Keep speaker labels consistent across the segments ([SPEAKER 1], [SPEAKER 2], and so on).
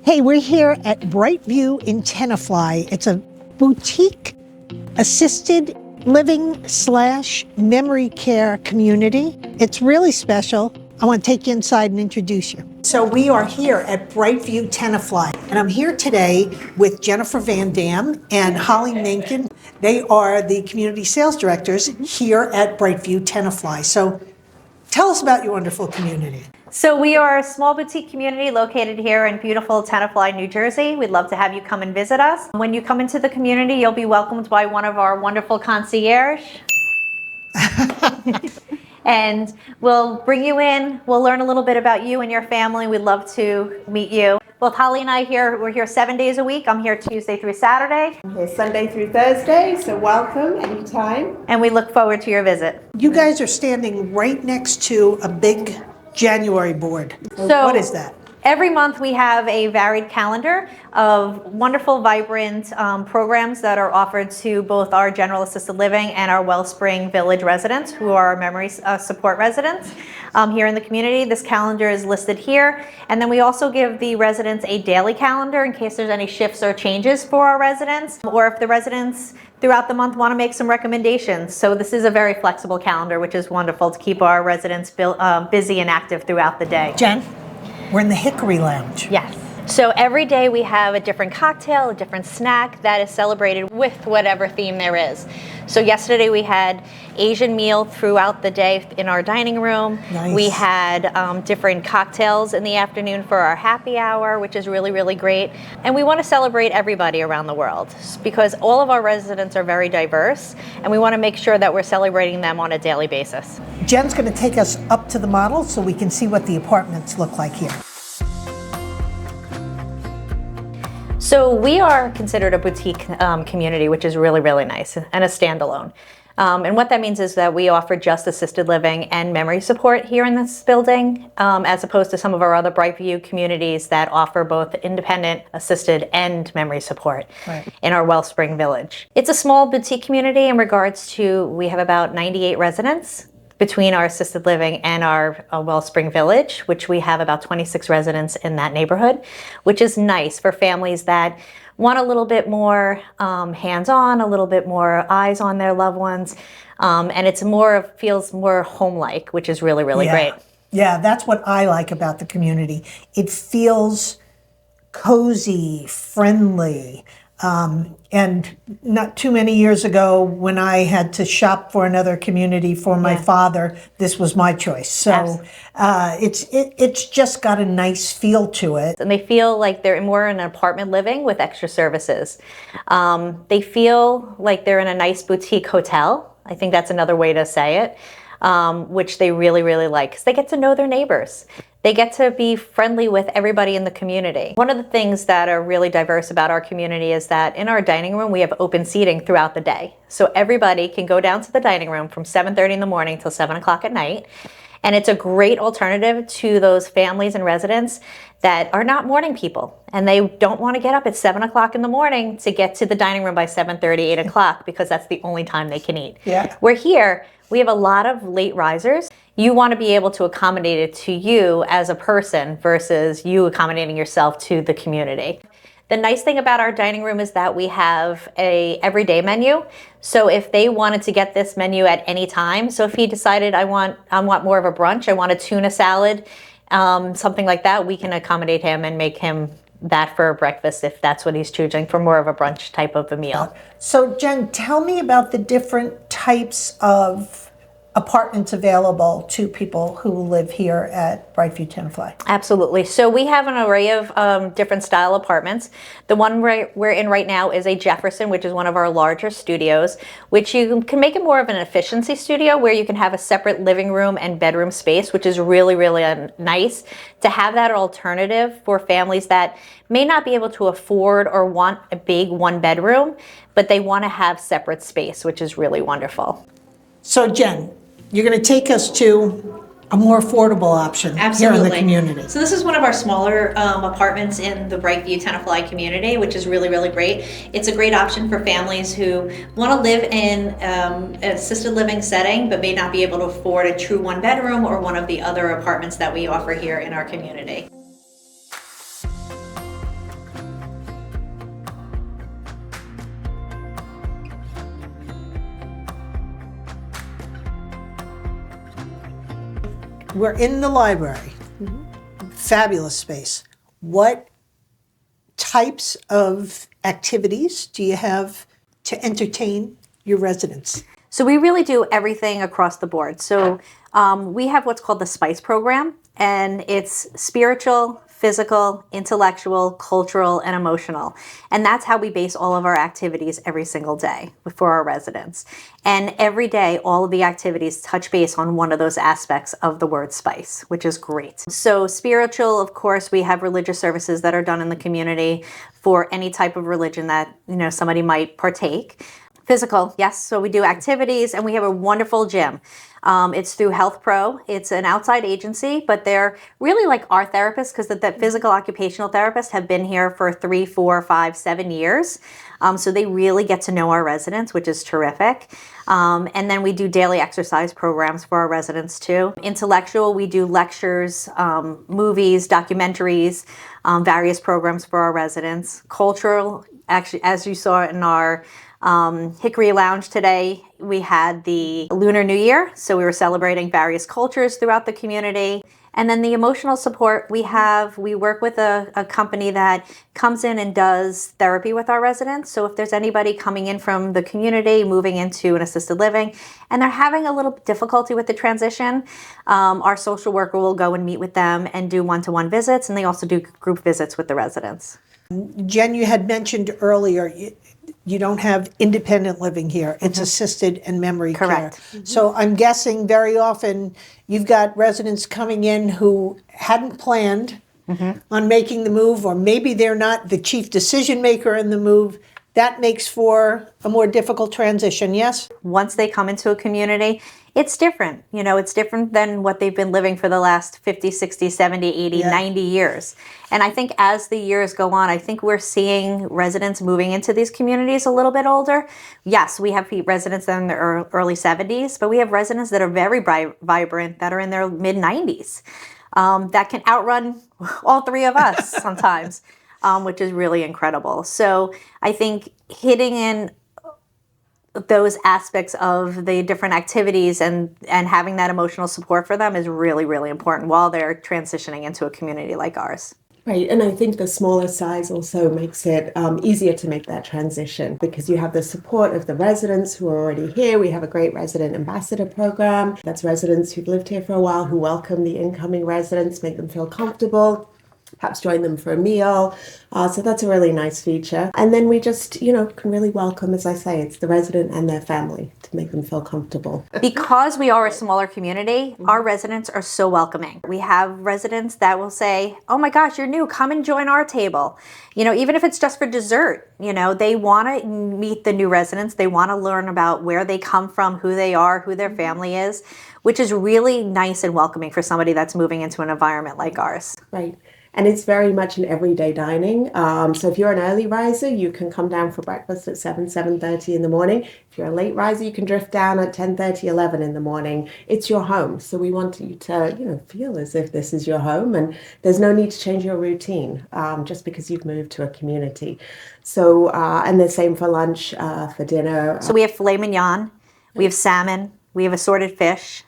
[SPEAKER 1] Hey, we're here at Brightview in Tenafly. It's a boutique assisted living / memory care community. It's really special. I want to take you inside and introduce you. So we are here at Brightview Tenafly, and I'm here today with Jennifer Van Dam and Holly Makin. They are the community sales directors here at Brightview Tenafly. So tell us about your wonderful community.
[SPEAKER 2] So we are a small boutique community located here in beautiful Tenafly, New Jersey. We'd love to have you come and visit us. When you come into the community, you'll be welcomed by one of our wonderful concierge. And we'll bring you in. We'll learn a little bit about you and your family. We'd love to meet you. Both Holly and I we're here 7 days a week. I'm here Tuesday through Saturday.
[SPEAKER 3] I'm here Sunday through Thursday, so welcome anytime.
[SPEAKER 2] And we look forward to your visit.
[SPEAKER 1] You guys are standing right next to a big January board.
[SPEAKER 2] So
[SPEAKER 1] what is that?
[SPEAKER 2] Every month we have a varied calendar of wonderful, vibrant programs that are offered to both our general assisted living and our Wellspring Village residents, who are our memory support residents here in the community. This calendar is listed here. And then we also give the residents a daily calendar in case there's any shifts or changes for our residents, or if the residents throughout the month want to make some recommendations. So this is a very flexible calendar, which is wonderful to keep our residents busy and active throughout the day.
[SPEAKER 1] Jen, we're in the Hickory Lounge.
[SPEAKER 2] Yes. So every day we have a different cocktail, a different snack that is celebrated with whatever theme there is. So yesterday we had Asian meal throughout the day in our dining room.
[SPEAKER 1] Nice.
[SPEAKER 2] We had different cocktails in the afternoon for our happy hour, which is really, really great. And we want to celebrate everybody around the world because all of our residents are very diverse, and we want to make sure that we're celebrating them on a daily basis.
[SPEAKER 1] Jen's going to take us up to the model so we can see what the apartments look like here.
[SPEAKER 2] So we are considered a boutique community, which is really, really nice, and a standalone. And what that means is that we offer just assisted living and memory support here in this building, as opposed to some of our other Brightview communities that offer both independent, assisted, and memory support in our Wellspring Village. It's a small boutique community in regards to, we have about 98 residents between our assisted living and our Wellspring Village, which we have about 26 residents in that neighborhood, which is nice for families that want a little bit more hands-on, a little bit more eyes on their loved ones, and it's feels more home-like, which is really, really great.
[SPEAKER 1] Yeah, that's what I like about the community. It feels cozy, friendly. And not too many years ago, when I had to shop for another community for my father, this was my choice. So it's just got a nice feel to it.
[SPEAKER 2] And they feel like they're more in an apartment living with extra services. They feel like they're in a nice boutique hotel. I think that's another way to say it, which they really, really like, because they get to know their neighbors. They get to be friendly with everybody in the community. One of the things that are really diverse about our community is that in our dining room, we have open seating throughout the day. So everybody can go down to the dining room from 7:30 in the morning till 7 o'clock at night. And it's a great alternative to those families and residents that are not morning people. And they don't want to get up at 7 o'clock in the morning to get to the dining room by 7:30, 8 o'clock, because that's the only time they can eat. We're here. We have a lot of late risers. You want to be able to accommodate it to you as a person versus you accommodating yourself to the community. The nice thing about our dining room is that we have a everyday menu. So if they wanted to get this menu at any time, so if he decided I want more of a brunch, I want a tuna salad, something like that, we can accommodate him and make him that for breakfast if that's what he's choosing for more of a brunch type of a meal.
[SPEAKER 1] So Jen, tell me about the different types of apartments available to people who live here at Brightview Tenafly.
[SPEAKER 2] Absolutely. So we have an array of different style apartments. The one we're in right now is a Jefferson, which is one of our larger studios, which you can make it more of an efficiency studio where you can have a separate living room and bedroom space, which is really, really nice to have that alternative for families that may not be able to afford or want a big one bedroom, but they want to have separate space, which is really wonderful.
[SPEAKER 1] So Jen, you're going to take us to a more affordable option here in the community.
[SPEAKER 2] So this is one of our smaller apartments in the Brightview Tenafly community, which is really, really great. It's a great option for families who want to live in an assisted living setting, but may not be able to afford a true one bedroom or one of the other apartments that we offer here in our community.
[SPEAKER 1] we're in the library. Fabulous space. What types of activities do you have to entertain your residents?
[SPEAKER 2] So we really do everything across the board. So we have what's called the SPICE program, and it's spiritual, physical, intellectual, cultural, and emotional. And that's how we base all of our activities every single day for our residents. And every day, all of the activities touch base on one of those aspects of the word SPICE, which is great. So spiritual, of course, we have religious services that are done in the community for any type of religion that, somebody might partake. Physical, yes. So we do activities, and we have a wonderful gym. It's through Health Pro. It's an outside agency, but they're really like our therapists, because the physical occupational therapists have been here for 3, 4, 5, 7 years. So they really get to know our residents, which is terrific. And then we do daily exercise programs for our residents too. Intellectual, we do lectures, movies, documentaries, various programs for our residents. Cultural, actually, as you saw in our Hickory Lounge today, we had the Lunar New Year, so we were celebrating various cultures throughout the community. And then the emotional support, we work with a company that comes in and does therapy with our residents. So if there's anybody coming in from the community, moving into an assisted living, and they're having a little difficulty with the transition, our social worker will go and meet with them and do one-to-one visits, and they also do group visits with the residents.
[SPEAKER 1] Jen, you had mentioned earlier, you don't have independent living here. It's assisted and memory
[SPEAKER 2] Correct.
[SPEAKER 1] care. So I'm guessing very often you've got residents coming in who hadn't planned on making the move, or maybe they're not the chief decision maker in the move. That makes for a more difficult transition, yes?
[SPEAKER 2] Once they come into a community, it's different. It's different than what they've been living for the last 50, 60, 70, 80, 90 years. And I think as the years go on, I think we're seeing residents moving into these communities a little bit older. Yes, we have residents that are in their early 70s, but we have residents that are very vibrant, that are in their mid 90s, that can outrun all three of us sometimes, which is really incredible. So I think hitting in those aspects of the different activities and having that emotional support for them is really, really important while they're transitioning into a community like ours.
[SPEAKER 3] Right, and I think the smaller size also makes it easier to make that transition, because you have the support of the residents who are already here. We have a great resident ambassador program. That's residents who've lived here for a while who welcome the incoming residents, make them feel comfortable, perhaps join them for a meal. So that's a really nice feature. And then we just, can really welcome, as I say, it's the resident and their family to make them feel comfortable.
[SPEAKER 2] Because we are a smaller community, our residents are so welcoming. We have residents that will say, oh my gosh, you're new, come and join our table. Even if it's just for dessert, they want to meet the new residents. They want to learn about where they come from, who they are, who their family is, which is really nice and welcoming for somebody that's moving into an environment like ours.
[SPEAKER 3] Right. And it's very much an everyday dining. So if you're an early riser, you can come down for breakfast at 7:30 in the morning. If you're a late riser, you can drift down at 10:30, 11 in the morning. It's your home. So we want you to, feel as if this is your home, and there's no need to change your routine just because you've moved to a community. So, and the same for lunch, for dinner.
[SPEAKER 2] So we have filet mignon, we have salmon, we have assorted fish,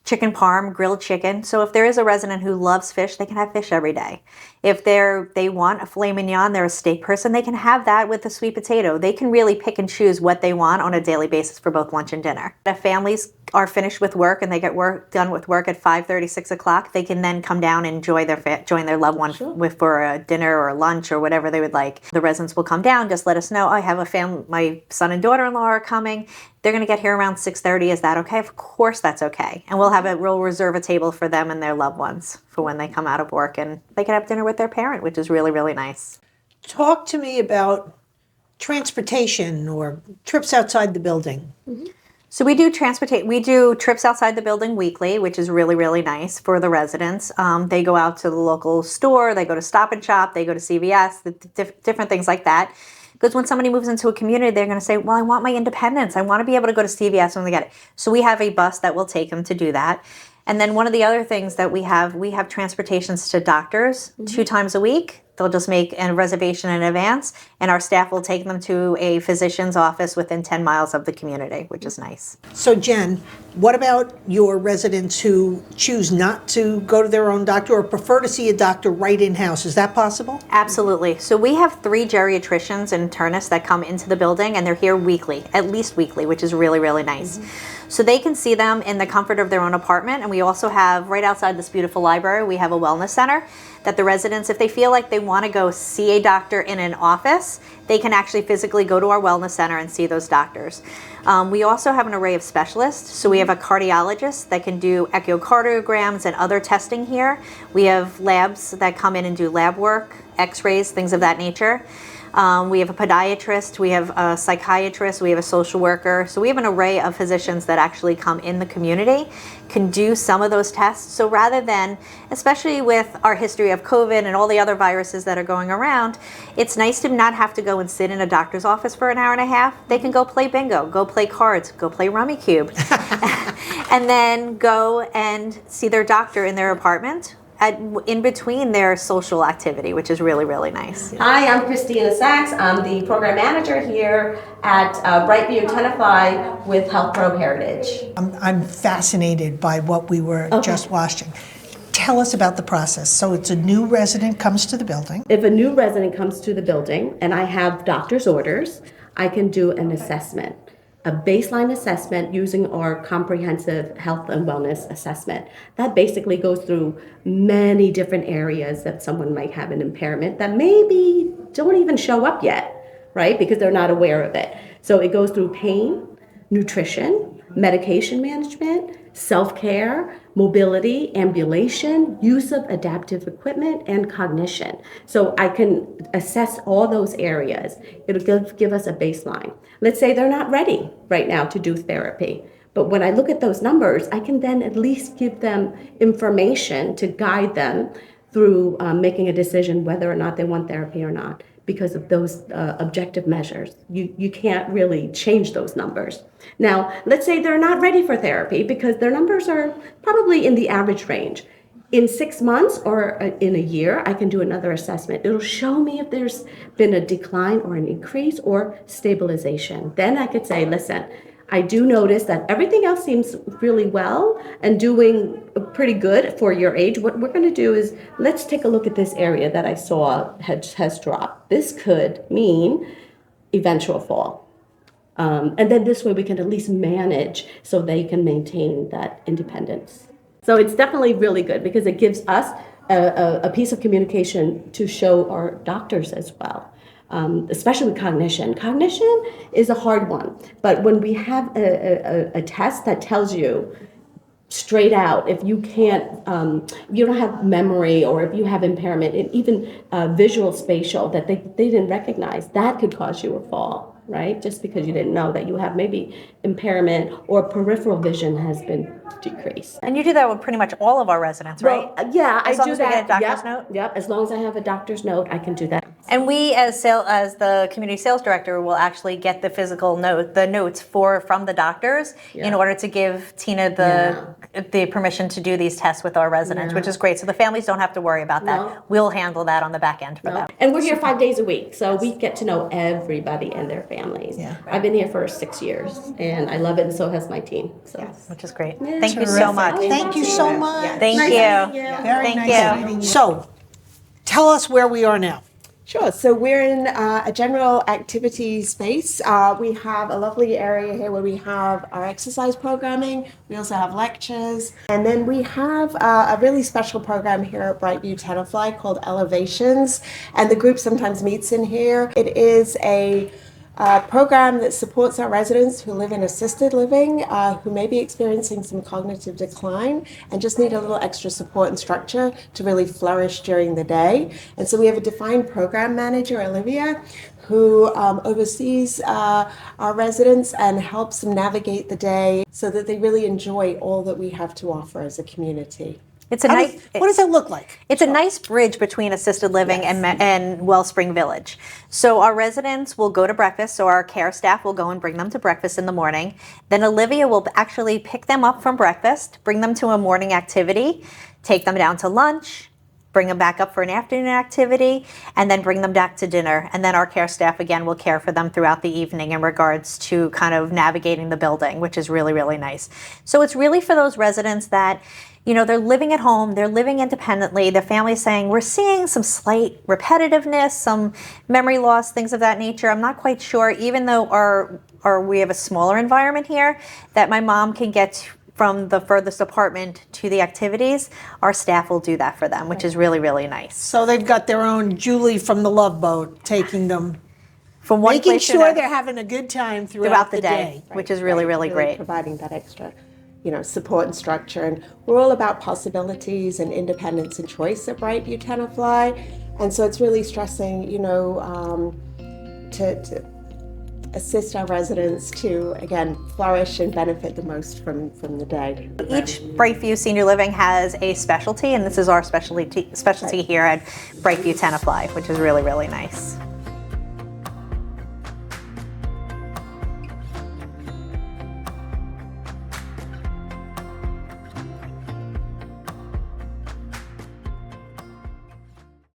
[SPEAKER 2] chicken parm, grilled chicken. So if there is a resident who loves fish, they can have fish every day. If they want a filet mignon, they're a steak person, they can have that with a sweet potato. They can really pick and choose what they want on a daily basis for both lunch and dinner. If families are finished with work and they get done with work at 5:30, 6 o'clock, they can then come down and join their loved one for a dinner or lunch or whatever they would like. The residents will come down, just let us know, I have a family, my son and daughter-in-law are coming. They're going to get here around 6:30. Is that okay? Of course that's okay. And we'll reserve a table for them and their loved ones for when they come out of work, and they can have dinner with their parent, which is really, really nice.
[SPEAKER 1] Talk to me about transportation or trips outside the building.
[SPEAKER 2] So we do trips outside the building weekly, which is really, really nice for the residents. They go out to the local store, they go to Stop and Shop, they go to CVS, different things like that. Because when somebody moves into a community, they're going to say, well, I want my independence. I want to be able to go to CVS when they get it. So we have a bus that will take them to do that. And then one of the other things that we have transportations to doctors 2 times a week. They'll just make a reservation in advance, and our staff will take them to a physician's office within 10 miles of the community, which is nice.
[SPEAKER 1] So Jen, What about your residents who choose not to go to their own doctor or prefer to see a doctor right in-house? Is that possible?
[SPEAKER 2] Absolutely. So we have 3 geriatricians and internists that come into the building, and they're here weekly, at least weekly, which is really, really nice. So they can see them in the comfort of their own apartment. And we also have, right outside this beautiful library, we have a wellness center that the residents, if they feel like they want to go see a doctor in an office, they can actually physically go to our wellness center and see those doctors. We also have an array of specialists. So we have a cardiologist that can do echocardiograms and other testing here. We have labs that come in and do lab work, x-rays, things of that nature. We have a podiatrist, we have a psychiatrist, we have a social worker. So we have an array of physicians that actually come in the community, can do some of those tests. So rather than, especially with our history of COVID and all the other viruses that are going around, it's nice to not have to go and sit in a doctor's office for an hour and a half. They can go play bingo, go play cards, go play Rummy Cube, and then go and see their doctor in their apartment in between their social activity, which is really, really nice.
[SPEAKER 4] Hi, I'm Christina Sachs. I'm the program manager here at Brightview Tenafly with Health Pro Heritage.
[SPEAKER 1] I'm fascinated by what we were just watching. Tell us about the process. So it's a new resident comes to the building.
[SPEAKER 4] If a new resident comes to the building and I have doctor's orders, I can do an assessment. A baseline assessment using our comprehensive health and wellness assessment. That basically goes through many different areas that someone might have an impairment that maybe don't even show up yet, right? Because they're not aware of it. So it goes through pain, nutrition, medication management, self-care, mobility, ambulation, use of adaptive equipment, and cognition. So I can assess all those areas. It'll give us a baseline. Let's say they're not ready right now to do therapy. But when I look at those numbers, I can then at least give them information to guide them through making a decision whether or not they want therapy or not, because of those objective measures. You can't really change those numbers. Now, let's say they're not ready for therapy because their numbers are probably in the average range. In 6 months or in a year, I can do another assessment. It'll show me if there's been a decline or an increase or stabilization. Then I could say, listen, I do notice that everything else seems really well and doing pretty good for your age. What we're going to do is let's take a look at this area that I saw has dropped. This could mean eventual fall. And then this way we can at least manage so they can maintain that independence. So it's definitely really good because it gives us a piece of communication to show our doctors as well. Especially with cognition. Cognition is a hard one, but when we have a test that tells you straight out if you can't, if you don't have memory or if you have impairment, and even visual spatial that they didn't recognize, that could cause you a fall, right? Just because you didn't know that you have maybe impairment or peripheral vision has been decreased.
[SPEAKER 2] And you do that with pretty much all of our residents, right?
[SPEAKER 4] Well, yeah,
[SPEAKER 2] As
[SPEAKER 4] I
[SPEAKER 2] long
[SPEAKER 4] do
[SPEAKER 2] as we
[SPEAKER 4] that.
[SPEAKER 2] get a doctor's
[SPEAKER 4] Yep,
[SPEAKER 2] note?
[SPEAKER 4] Yep, as long as I have a doctor's note, I can do that.
[SPEAKER 2] And we, as the community sales director, will actually get the physical notes from the doctors in order to give Tina the permission to do these tests with our residents, which is great. So the families don't have to worry about that.
[SPEAKER 4] No.
[SPEAKER 2] We'll handle that on the back end for them.
[SPEAKER 4] And we're here 5 days a week, so we get to know everybody and their families.
[SPEAKER 1] Yeah.
[SPEAKER 4] I've been here for 6 years, and I love it, and so has my team. So.
[SPEAKER 2] Which is great.
[SPEAKER 4] Yeah.
[SPEAKER 2] Thank you so
[SPEAKER 1] Terrific.
[SPEAKER 2] much.
[SPEAKER 1] Thank you so much.
[SPEAKER 2] Thank
[SPEAKER 4] Nice
[SPEAKER 2] you.
[SPEAKER 4] meeting you.
[SPEAKER 1] Very
[SPEAKER 2] Thank
[SPEAKER 1] nice
[SPEAKER 2] you.
[SPEAKER 1] meeting you. So, tell us where we are now.
[SPEAKER 3] Sure. So we're in a general activity space. We have a lovely area here where we have our exercise programming. We also have lectures. And then we have a really special program here at Brightview Tenafly called Elevations. And the group sometimes meets in here. It is a program that supports our residents who live in assisted living, who may be experiencing some cognitive decline and just need a little extra support and structure to really flourish during the day. And so we have a defined program manager, Olivia, who oversees our residents and helps them navigate the day so that they really enjoy all that we have to offer as a community.
[SPEAKER 2] It's a nice.
[SPEAKER 1] What does it look like?
[SPEAKER 2] It's a nice bridge between assisted living and Wellspring Village. So our residents will go to breakfast, so our care staff will go and bring them to breakfast in the morning. Then Olivia will actually pick them up from breakfast, bring them to a morning activity, take them down to lunch, bring them back up for an afternoon activity, and then bring them back to dinner. And then our care staff, again, will care for them throughout the evening in regards to kind of navigating the building, which is really, really nice. So it's really for those residents that, you know, they're living at home, they're living independently, their family's saying, we're seeing some slight repetitiveness, some memory loss, things of that nature. I'm not quite sure, even though we have a smaller environment here, that my mom can get from the furthest apartment to the activities. Our staff will do that for them, which is really, really nice.
[SPEAKER 1] So they've got their own Julie from the Love Boat taking them,
[SPEAKER 2] From one
[SPEAKER 1] making
[SPEAKER 2] place to
[SPEAKER 1] sure
[SPEAKER 2] another
[SPEAKER 1] they're having a good time
[SPEAKER 2] throughout the day, which is really, really great.
[SPEAKER 3] Providing that extra, you know, support and structure. And we're all about possibilities and independence and choice at Brightview Tenafly. And so it's really stressing, you know, to assist our residents to, again, flourish and benefit the most from the day.
[SPEAKER 2] Each Brightview Senior Living has a specialty, and this is our specialty here at Brightview Tenafly, which is really, really nice.